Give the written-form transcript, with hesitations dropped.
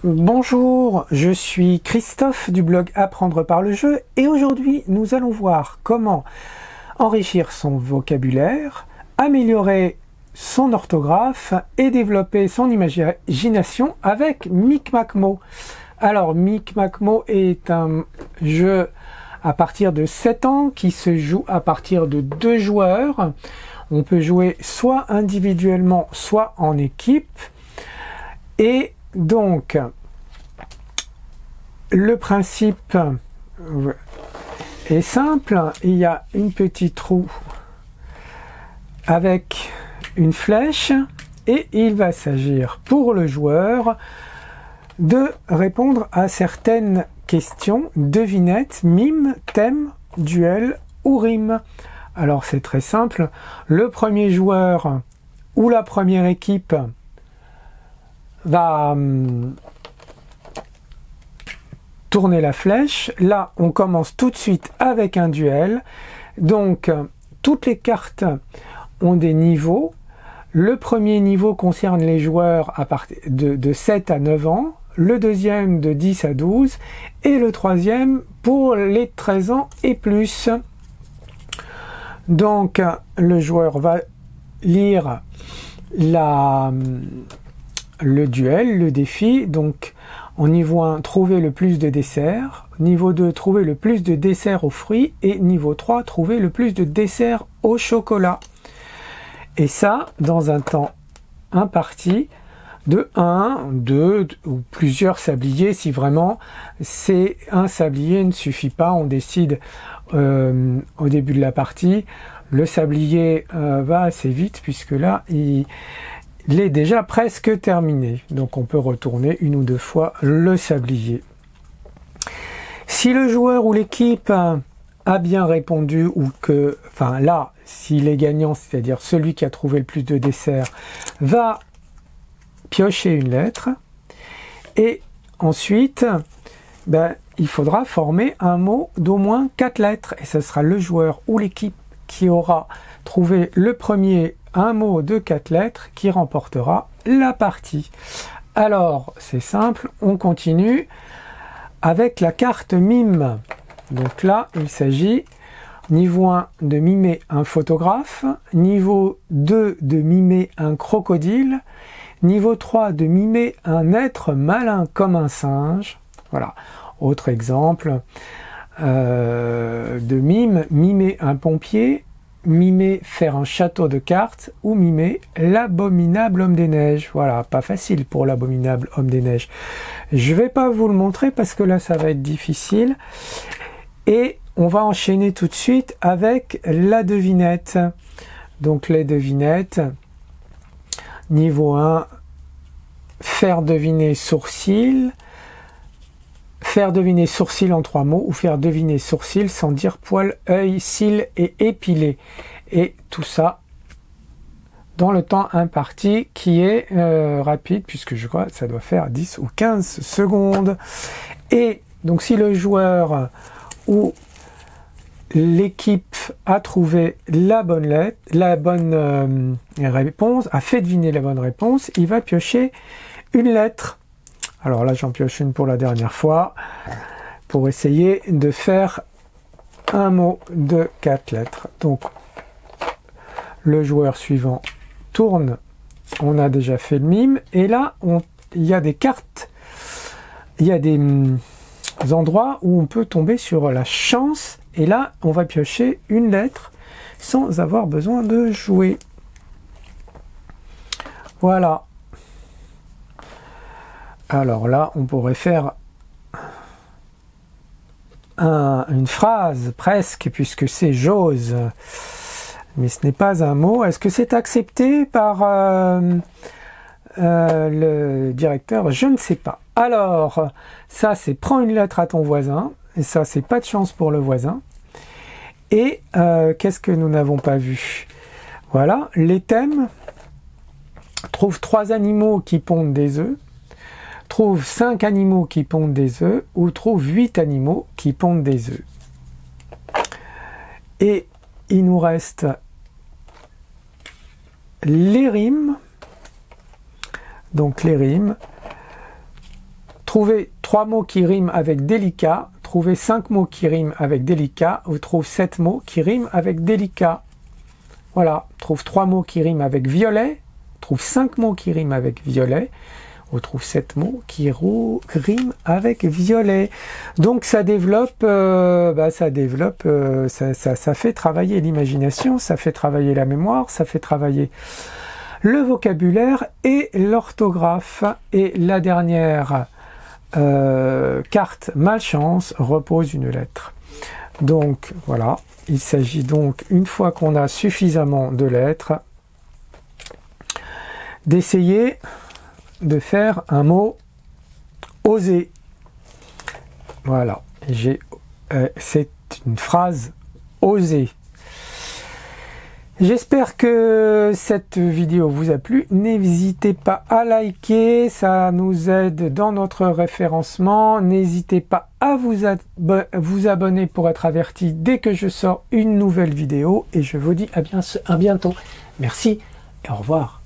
Bonjour, je suis Christophe du blog Apprendre par le jeu et aujourd'hui nous allons voir comment enrichir son vocabulaire, améliorer son orthographe et développer son imagination avec Micmac-Mo. Alors Micmac-Mo est un jeu à partir de 7 ans qui se joue à partir de 2 joueurs. On peut jouer soit individuellement, soit en équipe. Et donc, le principe est simple. Il y a une petite roue avec une flèche et il va s'agir pour le joueur de répondre à certaines questions, devinettes, mime, thème, duel ou rime. Alors c'est très simple. Le premier joueur ou la première équipe va tourner la flèche. Là, on commence tout de suite avec un duel. Donc, toutes les cartes ont des niveaux. Le premier niveau concerne les joueurs à partir de 7 à 9 ans. Le deuxième de 10 à 12. Et le troisième pour les 13 ans et plus. Donc, le joueur va lire le duel, le défi. Donc en niveau 1, trouver le plus de desserts, niveau 2, trouver le plus de desserts aux fruits, et niveau 3, trouver le plus de desserts au chocolat. Et ça, dans un temps imparti de 1, 2 ou plusieurs sabliers, si vraiment c'est un sablier ne suffit pas, on décide au début de la partie. Le sablier va assez vite puisque là, il est déjà presque terminé. Donc on peut retourner une ou deux fois le sablier. Si le joueur ou l'équipe a bien répondu ou que, enfin là, s'il est gagnant, c'est-à-dire celui qui a trouvé le plus de desserts, va piocher une lettre. Et ensuite, il faudra former un mot d'au moins 4 lettres. Et ce sera le joueur ou l'équipe qui aura trouvé le premier un mot de 4 lettres qui remportera la partie. Alors, c'est simple, on continue avec la carte mime. Donc là, il s'agit, niveau 1, de mimer un photographe, niveau 2, de mimer un crocodile, niveau 3, de mimer un être malin comme un singe. Voilà, autre exemple de mime, mimer un pompier, mimer faire un château de cartes ou mimer l'abominable homme des neiges. Voilà, pas facile pour l'abominable homme des neiges. Je vais pas vous le montrer parce que là ça va être difficile. Et on va enchaîner tout de suite avec la devinette. Donc les devinettes. Niveau 1, faire deviner sourcil. Faire deviner sourcil en 3 mots ou faire deviner sourcil sans dire poil, œil, cils et épilé. Et tout ça dans le temps imparti qui est rapide puisque je crois que ça doit faire 10 ou 15 secondes. Et donc si le joueur ou l'équipe a trouvé la bonne lettre, la bonne réponse, a fait deviner la bonne réponse, il va piocher une lettre. Alors là, j'en pioche une pour la dernière fois, pour essayer de faire un mot de 4 lettres. Donc, le joueur suivant tourne, on a déjà fait le mime, et là, il y a des cartes, il y a des endroits où on peut tomber sur la chance, et là, on va piocher une lettre sans avoir besoin de jouer. Voilà. Alors là, on pourrait faire une phrase presque, puisque c'est j'ose. Mais ce n'est pas un mot. Est-ce que c'est accepté par le directeur? Je ne sais pas. Alors, ça c'est prends une lettre à ton voisin. Et ça c'est pas de chance pour le voisin. Et qu'est-ce que nous n'avons pas vu? Voilà, les thèmes. Trouve 3 animaux qui pondent des œufs. Trouve 5 animaux qui pondent des œufs ou trouve 8 animaux qui pondent des œufs. Et il nous reste les rimes. Donc les rimes. trouvez 3 mots qui riment avec délicat, trouvez 5 mots qui riment avec délicat, ou trouve 7 mots qui riment avec délicat. Voilà, trouve 3 mots qui riment avec violet, trouve 5 mots qui riment avec violet, ou trouve 7 mots qui riment avec violet. Donc ça développe, ça fait travailler l'imagination, ça fait travailler la mémoire, ça fait travailler le vocabulaire et l'orthographe. Et la dernière carte malchance repose une lettre. Donc voilà, il s'agit donc, une fois qu'on a suffisamment de lettres, d'essayer de faire un mot oser. Voilà, c'est une phrase osée. J'espère que cette vidéo vous a plu. N'hésitez pas à liker, ça nous aide dans notre référencement. N'hésitez pas à vous abonner pour être averti dès que je sors une nouvelle vidéo. Et je vous dis à bientôt. Merci et au revoir.